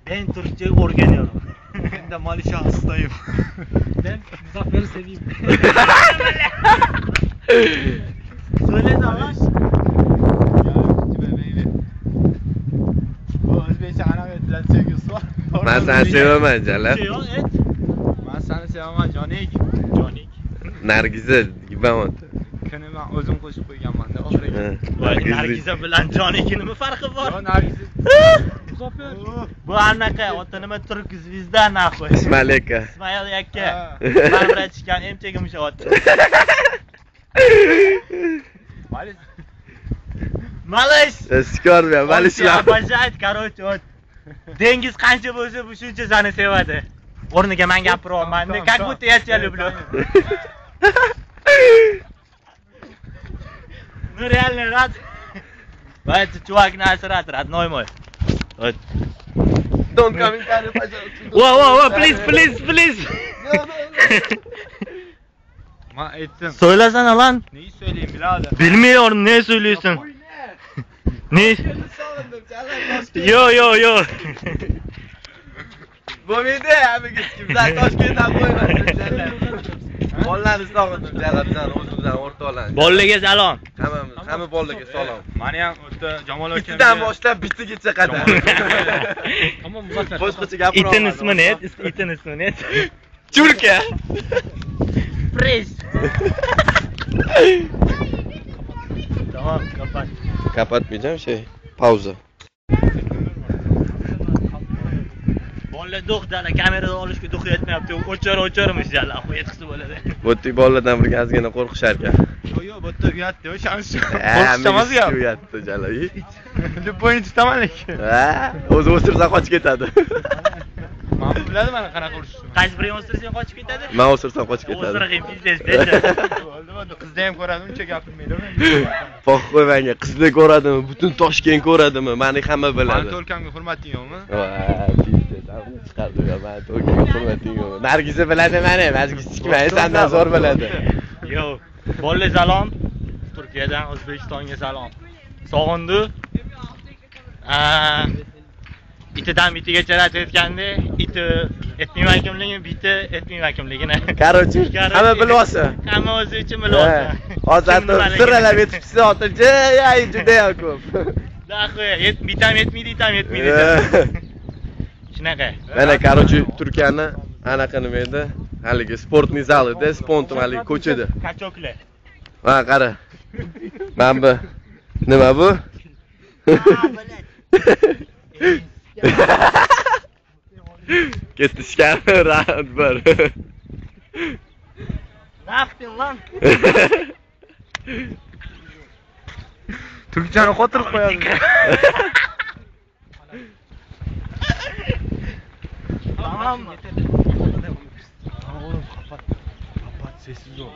Ben Türkçe öğreniyorum. Ben de Malişa hastayım. Ben Muzaffer'i seveyim. Söyle lan. Bu Özbekçe ana öğretilen sevgisi var. Ben seni sevaman Jalal. Şey yok et. Ben seni sevaman Jonik. Jonik. Nargiza gibaman. Kuni ben o'zim qo'shib qo'yganman-da oxiriga. Nargiza bilan Jonikning nima farqi bor? Yo Nargiza. Muzaffer. Bu anaqa ota nima turk zvizda nahvoy. Ismoil aka. Ismoil aka. Ben bilan chiqqan emchagim o'sha Malış. Skorpion, Malishlar. Обожает, короче, вот. Dengiz qancha bo'lsa, bu shuncha seni sevadi. O'rniga men gapiryapman. Men как будто я тебя люблю. Ну реально рад. Это чувак наш родной мой. Вот. Don't come in here, пожалуйста. Whoa, please. Ben aytdim. Söylesene lan. Neyi söyleyeyim birader? Bilmiyorum ne söylüyorsun. Ne? Yo. Bu miydi abi kimlar Toshkentdan qo'ymasdi Jalal. Bollarni sog'indim Jalal bizani o'zimizdan o'rtoqlar. Bolaga salom. Hamma bolaga salom. Meni ham o'ta Jamol aka. Bittidan boshlab bittigacha qadar. Tamam Muzaffer. Boshqacha gapira İtin ismi ne? İtin ismi ne? Churka. Fresh. Tamam kapat. Kapatmayacağım pauza. Bolla do'xtala kamerada olishga do'q yetmayapti. O'chirmish jalla, yetqisi bo'ladi. Bo'ttik bolalardan bir ozgina qo'rqishar ekan. Yo, bu yerda uyatdi, o'shanisi. Qo'rqishtamaz-ku. Uyatdi Jalal. Любойni tutaman lekin. Ha, o'zi o'stirsa qochib ketadi. Men biladi mana qanaqa urishni. Qaysi birini o'stirsang qochib ketadi? Men o'stirsam qochib ketadi. O'stirg'ing pizdes dedi. Bo'ldi, qizda ham ko'radi, uncha gapirmaydi. Foq qo'ymanga, qizni ko'radimi, butun Toshkent ko'radimi, meni hamma biladi. Meni to'lkamga hurmating yo'qmi? Va, pizdes, ammo chiqardi yo, meni to'lkamga hurmating yo'q. Nargiza biladi meni, mazgizchikman, sendan zo'r biladi. Yo, bolla salom. Turkiyadan O'zbekistonga salom. Sog'indi. Itidan bitigacha aytayotganda, iti etmayman kimligini, biti etmayman kimligini. Короче, hamma bilyapti. Hamma o'zi uchun bilyapti. Hozir siralab yetibsiz otilchi, ay juda ham ko'p. Daxo'ya, bitam yetmaydi, itam yetmaydi. Shunaqa. Mana короче, Turkiyani anaqa nima edi? Haligi sportniy zalida, spontan haligi ko'chada. Kachoklar. Ha, qara. Mana bu. Nima bu? Kesishgan round bir. Naftin lan. Turkchani qotirib qo'yadi. Tamam. Oğlum kapat. Kapat sessiz ol.